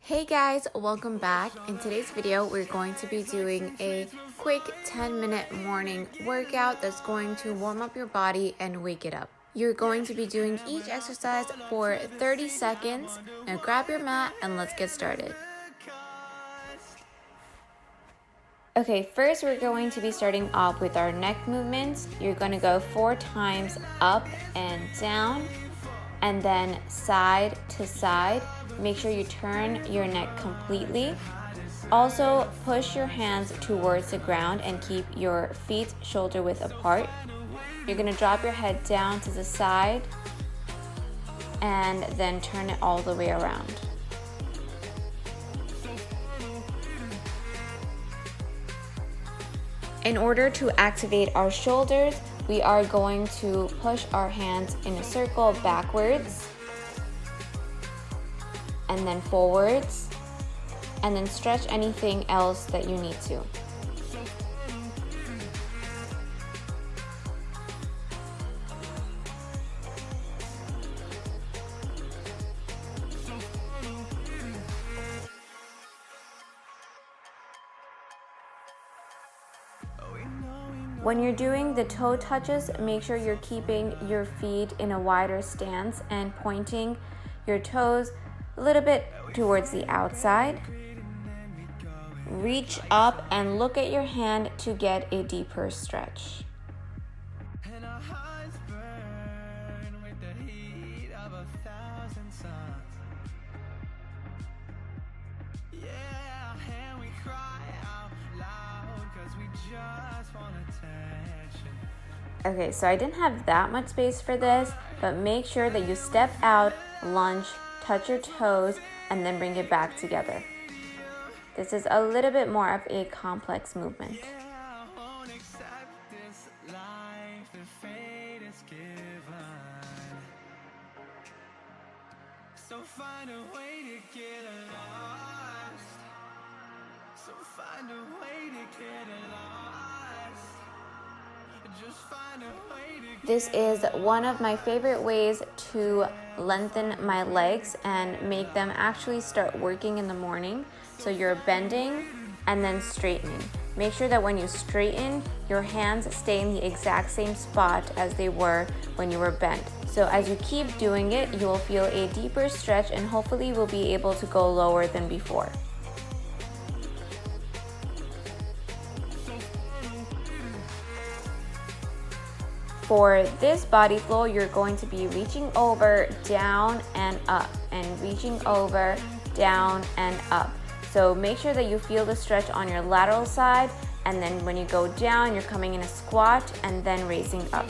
Hey guys, welcome back. In today's video, we're going to be doing a quick 10-minute morning workout that's going to warm up your body and wake it up. You're going to be doing each exercise for 30 seconds. Now grab your mat and let's get started. Okay, first we're going to be starting off with our neck movements. You're going to go 4 times up and down, and then side to side. Make sure you turn your neck completely. Also, push your hands towards the ground and keep your feet shoulder width apart. You're going to drop your head down to the side and then turn it all the way around. In order to activate our shoulders, we are going to push our hands in a circle backwards and then forwards, and then stretch anything else that you need to. When you're doing the toe touches, make sure you're keeping your feet in a wider stance and pointing your toes a little bit towards the outside. Reach up and look at your hand to get a deeper stretch. Okay, so I didn't have that much space for this, but make sure that you step out, lunge, touch your toes, and then bring it back together. This is a little bit more of a complex movement. This is one of my favorite ways to lengthen my legs and make them actually start working in the morning. So you're bending and then straightening. Make sure that when you straighten, your hands stay in the exact same spot as they were when you were bent. So as you keep doing it, you will feel a deeper stretch and hopefully will be able to go lower than before. For this body flow, you're going to be reaching over, down, and up, and reaching over, down, and up. So make sure that you feel the stretch on your lateral side, and then when you go down, you're coming in a squat and then raising up.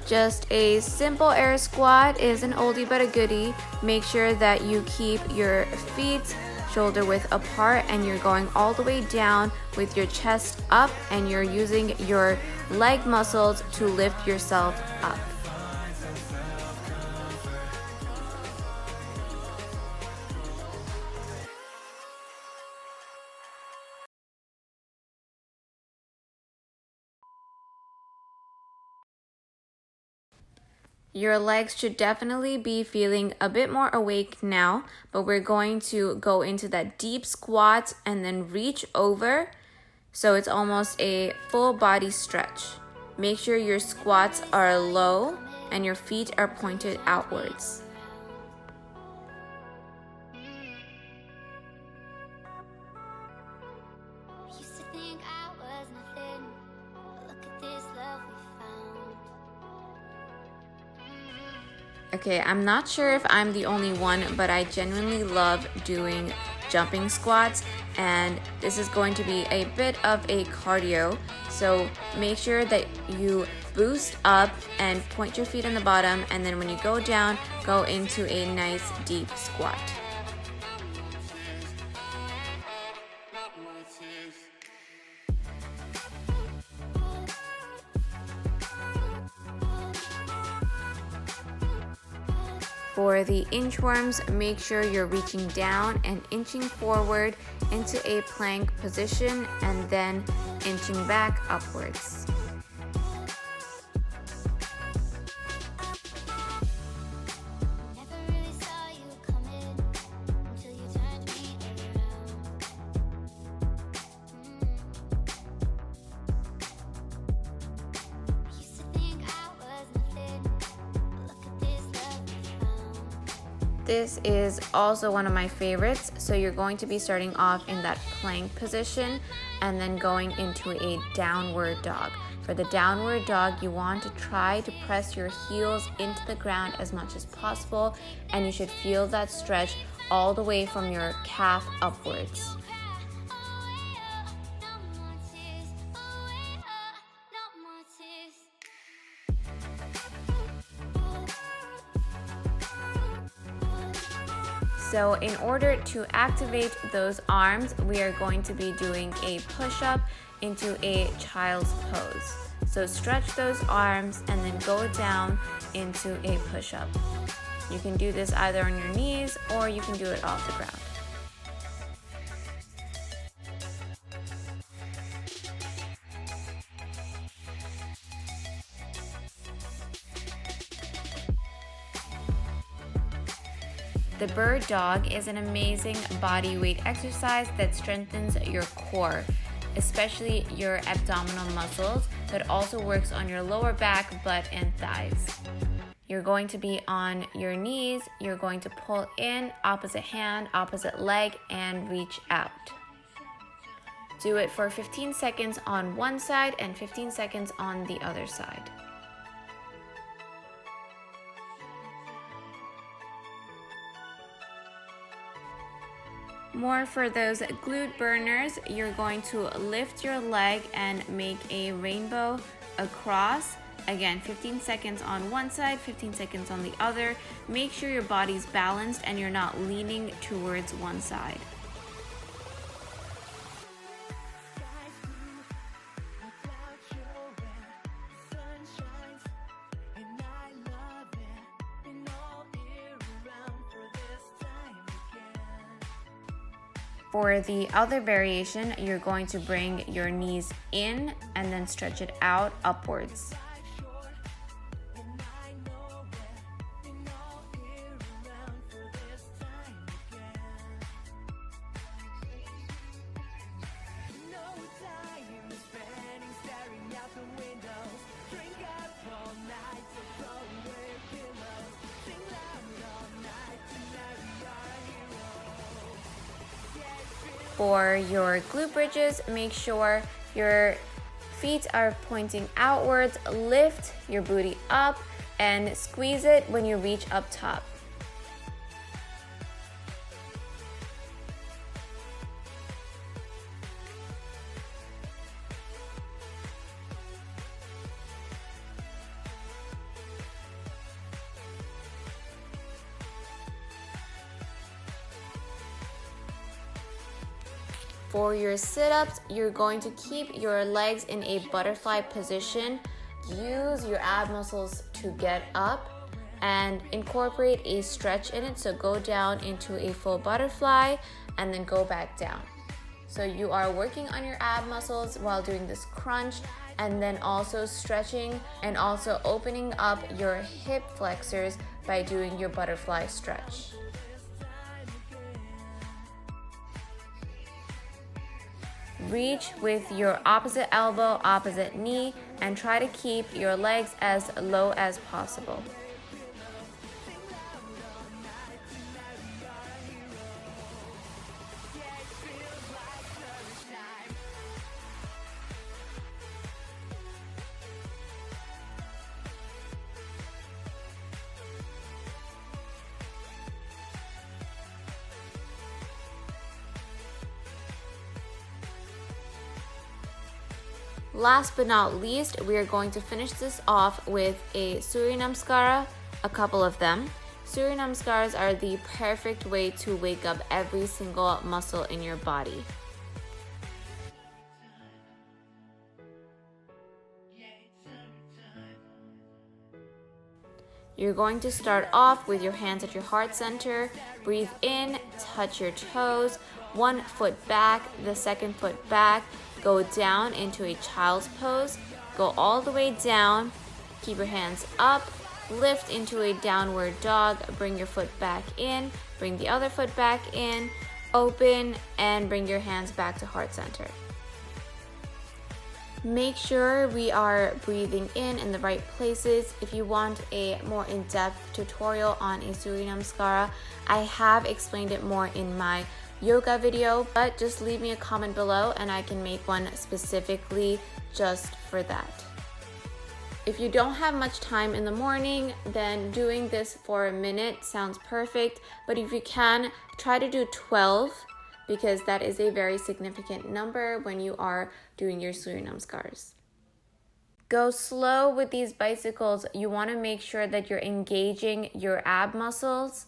Just a simple air squat is an oldie but a goodie. Make sure that you keep your feet shoulder width apart and you're going all the way down with your chest up and you're using your leg muscles to lift yourself up. Your legs should definitely be feeling a bit more awake now, but we're going to go into that deep squat and then reach over. So it's almost a full body stretch. Make sure your squats are low and your feet are pointed outwards. Okay, I'm not sure if I'm the only one, but I genuinely love doing jumping squats, and this is going to be a bit of a cardio. So make sure that you boost up and point your feet on the bottom, and then when you go down, go into a nice deep squat. For the inchworms, make sure you're reaching down and inching forward into a plank position and then inching back upwards. This is also one of my favorites. So you're going to be starting off in that plank position and then going into a downward dog. For the downward dog, you want to try to press your heels into the ground as much as possible, and you should feel that stretch all the way from your calf upwards. So in order to activate those arms, we are going to be doing a push-up into a child's pose. So stretch those arms and then go down into a push-up. You can do this either on your knees or you can do it off the ground. The bird dog is an amazing body weight exercise that strengthens your core, especially your abdominal muscles, but also works on your lower back, butt, and thighs. You're going to be on your knees, you're going to pull in, opposite hand, opposite leg, and reach out. Do it for 15 seconds on one side and 15 seconds on the other side. More for those glute burners, you're going to lift your leg and make a rainbow across. Again, 15 seconds on one side, 15 seconds on the other. Make sure your body's balanced and you're not leaning towards one side. For the other variation, you're going to bring your knees in and then stretch it out upwards. For your glute bridges, make sure your feet are pointing outwards, lift your booty up, and squeeze it when you reach up top. For your sit-ups, you're going to keep your legs in a butterfly position. Use your ab muscles to get up and incorporate a stretch in it. So go down into a full butterfly and then go back down. So you are working on your ab muscles while doing this crunch, and then also stretching and also opening up your hip flexors by doing your butterfly stretch. Reach with your opposite elbow, opposite knee, and try to keep your legs as low as possible. Last but not least, we are going to finish this off with a SURYANAMASKARA, a couple of them. SURYANAMASKARAs are the perfect way to wake up every single muscle in your body. You're going to start off with your hands at your heart center. Breathe in, touch your toes, one foot back, the second foot back. Go down into a child's pose. Go all the way down. Keep your hands up. Lift into a downward dog. Bring your foot back in. Bring the other foot back in. Open and bring your hands back to heart center. Make sure we are breathing in the right places. If you want a more in-depth tutorial on a SURYANAMASKARA, I have explained it more in my yoga video, but just leave me a comment below and I can make one specifically just for that. If you don't have much time in the morning, then doing this for a minute sounds perfect, but if you can, try to do 12 because that is a very significant number when you are doing your SURYANAMASKARAs. Go slow with these bicycles. You want to make sure that you're engaging your ab muscles.